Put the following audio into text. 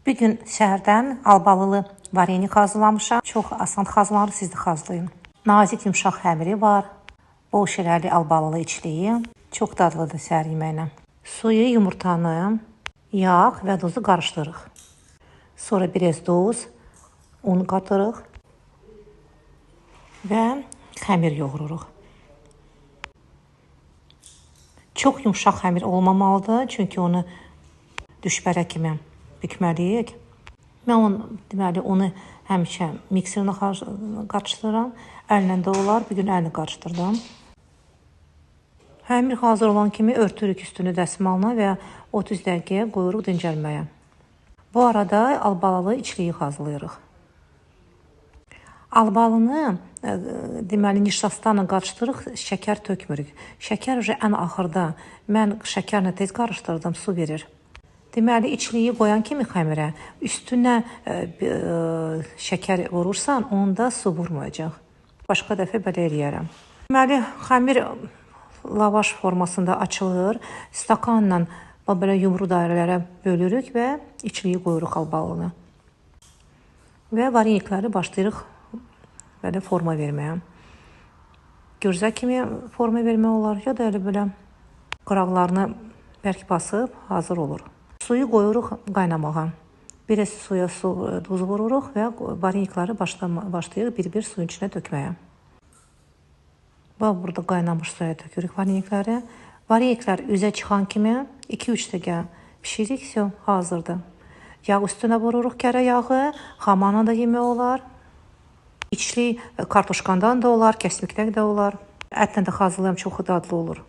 Bir gün səhərdən albalılı varenik hazırlamışam. Çox asan hazırlanır, siz də hazırlayın. Nazik yumşaq xəmiri var. Bol şirəli albalılı içliyi. Çox dadlıdır səhər yeməyinə. Suyu, yumurtanı, yağ və duzu qarışdırırıq. Sonra biraz duz, un qatırıq və xəmir yoğururuq. Çox yumşaq xəmir olmamalıdır, çünki onu düşbərə kimi bükməliyik. Mən onu həmişə mikserlə qarışdırıram. Əllə də olar, bir gün əllə qarışdırdım. Xəmir hazır olan kimi örtürük üstünü dəsmalla və 30 dəqiqəyə qoyuruq dincəlməyə. Bu arada albalılı içliyi hazırlayırıq. Albalını nişastanla qarışdırırıq, şəkər tökmürük. Şəkər ən axırda. Mən şəkərlə tez qarışdırdım, su verir. Deməli, içliyi qoyan kimi xəmirə üstünə şəkər vurursan, onda su vurmayacaq. Başqa dəfə belə eləyərəm. Deməli, xəmir lavaş formasında açılır. Stakanla belə yumru dairələrə bölürük və içliyi qoyuruq albalını. Və varenikləri başlayırıq belə forma verməyə. Gürzə kimi forma vermək olar, ya da elə belə qıraqlarını bərk basıb hazır olur. Suyu qoyuruq qaynamağa. Biraz suya duz vururuq və varenikləri başlayırıq bir-bir suyun içinə dökməyə. Bax, burada qaynamış suya dökürük varenikləri. Vareniklər üzə çıxan kimi 2-3 dəqiqə pişiririk, hazırdır. Yağ üstünə vururuq, kərə yağı, xamana da yemək olar. İçli kartuşkandan da olar, kəsmikdən də olar. Ətlə də hazırlayam, çox dadlı olur.